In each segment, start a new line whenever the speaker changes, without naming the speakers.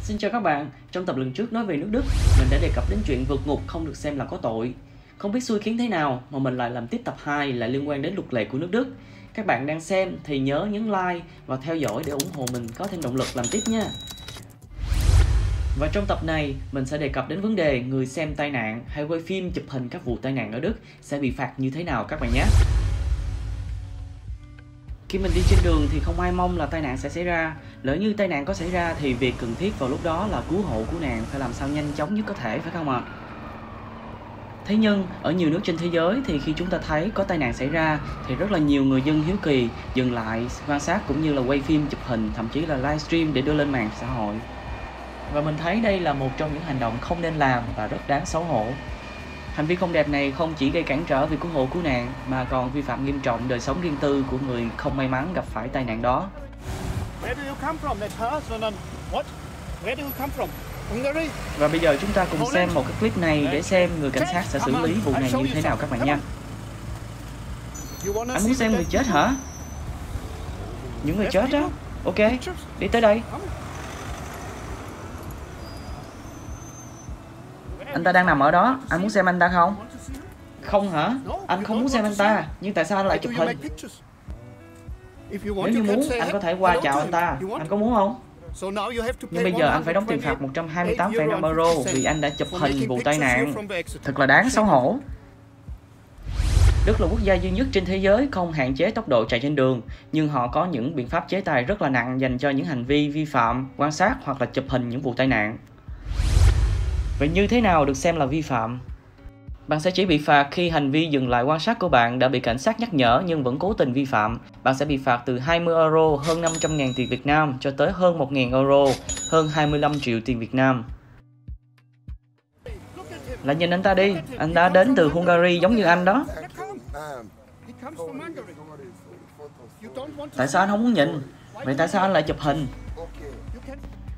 Xin chào các bạn, trong tập lần trước nói về nước Đức, mình đã đề cập đến chuyện vượt ngục không được xem là có tội. Không biết xui khiến thế nào mà mình lại làm tiếp tập 2 lại liên quan đến luật lệ của nước Đức. Các bạn đang xem thì nhớ nhấn like và theo dõi để ủng hộ mình có thêm động lực làm tiếp nha. Và trong tập này, mình sẽ đề cập đến vấn đề người xem tai nạn hay quay phim chụp hình các vụ tai nạn ở Đức sẽ bị phạt như thế nào các bạn nhé. Khi mình đi trên đường thì không ai mong là tai nạn sẽ xảy ra. Lỡ như tai nạn có xảy ra thì việc cần thiết vào lúc đó là cứu hộ cứu nạn phải làm sao nhanh chóng nhất có thể, phải không ạ? Thế nhưng ở nhiều nước trên thế giới thì khi chúng ta thấy có tai nạn xảy ra thì rất là nhiều người dân hiếu kỳ dừng lại quan sát cũng như là quay phim chụp hình, thậm chí là livestream để đưa lên mạng xã hội. Và mình thấy đây là một trong những hành động không nên làm và rất đáng xấu hổ. Hành vi không đẹp này không chỉ gây cản trở việc cứu hộ cứu nạn mà còn vi phạm nghiêm trọng đời sống riêng tư của người không may mắn gặp phải tai nạn đó. Và bây giờ chúng ta cùng xem một cái clip này để xem người cảnh sát sẽ xử lý vụ này như thế nào các bạn nha. Anh muốn xem người chết hả? Những người chết đó? Ok, đi tới đây. Anh ta đang nằm ở đó, anh muốn xem anh ta không? Không hả? Anh không muốn xem anh ta, nhưng tại sao anh lại chụp hình? Nếu như muốn, anh có thể qua chào anh ta, anh có muốn không? Nhưng bây giờ anh phải đóng tiền phạt 128,5 euro vì anh đã chụp hình vụ tai nạn. Thật là đáng xấu hổ. Đức là quốc gia duy nhất trên thế giới không hạn chế tốc độ chạy trên đường, nhưng họ có những biện pháp chế tài rất là nặng dành cho những hành vi vi phạm, quan sát hoặc là chụp hình những vụ tai nạn. Vậy như thế nào được xem là vi phạm? Bạn sẽ chỉ bị phạt khi hành vi dừng lại quan sát của bạn đã bị cảnh sát nhắc nhở nhưng vẫn cố tình vi phạm. Bạn sẽ bị phạt từ 20 euro hơn 500.000 tiền Việt Nam cho tới hơn 1.000 euro hơn 25 triệu tiền Việt Nam. Lại nhìn anh ta đi, anh ta đến từ Hungary giống như anh đó. Tại sao anh không muốn nhìn? Vậy tại sao anh lại chụp hình?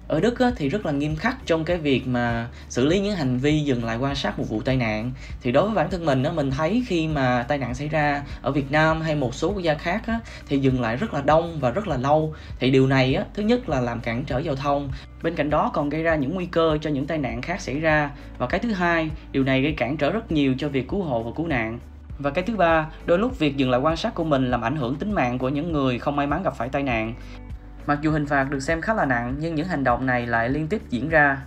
Ở Đức thì rất là nghiêm khắc trong cái việc mà xử lý những hành vi dừng lại quan sát một vụ tai nạn. Thì đối với bản thân mình thấy khi mà tai nạn xảy ra ở Việt Nam hay một số quốc gia khác thì dừng lại rất là đông và rất là lâu. Thì điều này thứ nhất là làm cản trở giao thông. Bên cạnh đó còn gây ra những nguy cơ cho những tai nạn khác xảy ra. Và cái thứ hai, điều này gây cản trở rất nhiều cho việc cứu hộ và cứu nạn. Và cái thứ ba, đôi lúc việc dừng lại quan sát của mình làm ảnh hưởng tính mạng của những người không may mắn gặp phải tai nạn. Mặc dù hình phạt được xem khá là nặng nhưng những hành động này lại liên tiếp diễn ra.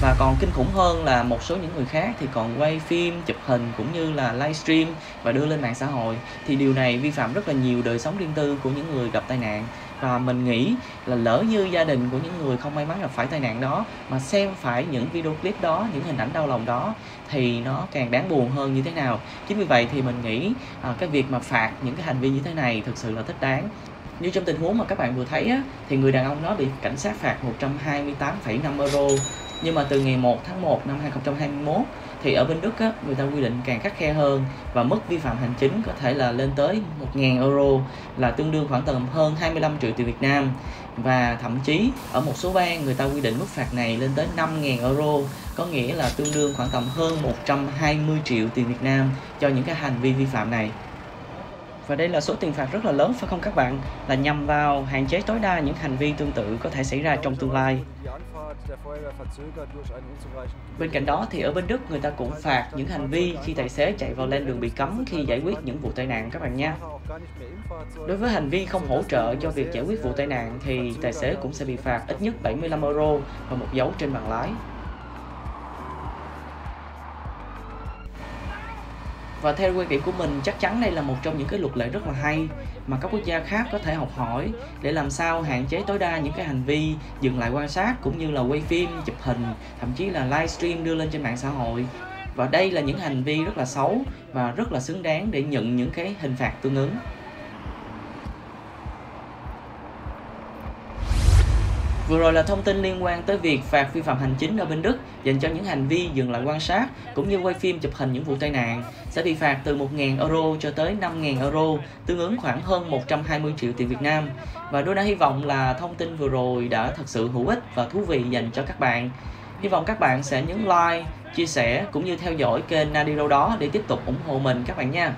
Và còn kinh khủng hơn là một số những người khác thì còn quay phim, chụp hình cũng như là livestream và đưa lên mạng xã hội. Thì điều này vi phạm rất là nhiều đời sống riêng tư của những người gặp tai nạn. Và mình nghĩ là lỡ như gia đình của những người không may mắn gặp phải tai nạn đó mà xem phải những video clip đó, những hình ảnh đau lòng đó thì nó càng đáng buồn hơn như thế nào. Chính vì vậy thì mình nghĩ cái việc mà phạt những cái hành vi như thế này thực sự là thích đáng. Như trong tình huống mà các bạn vừa thấy thì người đàn ông đó bị cảnh sát phạt 128,5 euro. Nhưng mà từ ngày 1 tháng 1 năm 2021 thì ở bên Đức người ta quy định càng khắt khe hơn và mức vi phạm hành chính có thể là lên tới 1.000 euro là tương đương khoảng tầm hơn 25 triệu tiền Việt Nam. Và thậm chí ở một số bang người ta quy định mức phạt này lên tới 5.000 euro, có nghĩa là tương đương khoảng tầm hơn 120 triệu tiền Việt Nam cho những cái hành vi vi phạm này. Và đây là số tiền phạt rất là lớn phải không các bạn? Là nhằm vào hạn chế tối đa những hành vi tương tự có thể xảy ra trong tương lai. Bên cạnh đó thì ở bên Đức người ta cũng phạt những hành vi khi tài xế chạy vào lên đường bị cấm khi giải quyết những vụ tai nạn các bạn nha. Đối với hành vi không hỗ trợ cho việc giải quyết vụ tai nạn thì tài xế cũng sẽ bị phạt ít nhất 75 euro và một dấu trên bằng lái. Và theo quan điểm của mình, chắc chắn đây là một trong những cái luật lệ rất là hay mà các quốc gia khác có thể học hỏi để làm sao hạn chế tối đa những cái hành vi dừng lại quan sát cũng như là quay phim, chụp hình, thậm chí là livestream đưa lên trên mạng xã hội. Và đây là những hành vi rất là xấu và rất là xứng đáng để nhận những cái hình phạt tương ứng. Vừa rồi là thông tin liên quan tới việc phạt vi phạm hành chính ở bên Đức dành cho những hành vi dừng lại quan sát cũng như quay phim chụp hình những vụ tai nạn sẽ bị phạt từ 1.000 euro cho tới 5.000 euro, tương ứng khoảng hơn 120 triệu tiền Việt Nam. Và Đô đã hy vọng là thông tin vừa rồi đã thật sự hữu ích và thú vị dành cho các bạn. Hy vọng các bạn sẽ nhấn like, chia sẻ cũng như theo dõi kênh Nadiro đó để tiếp tục ủng hộ mình các bạn nha.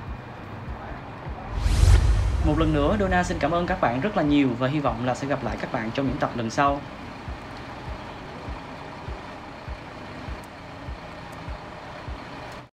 Một lần nữa, Donna xin cảm ơn các bạn rất là nhiều và hy vọng là sẽ gặp lại các bạn trong những tập lần sau.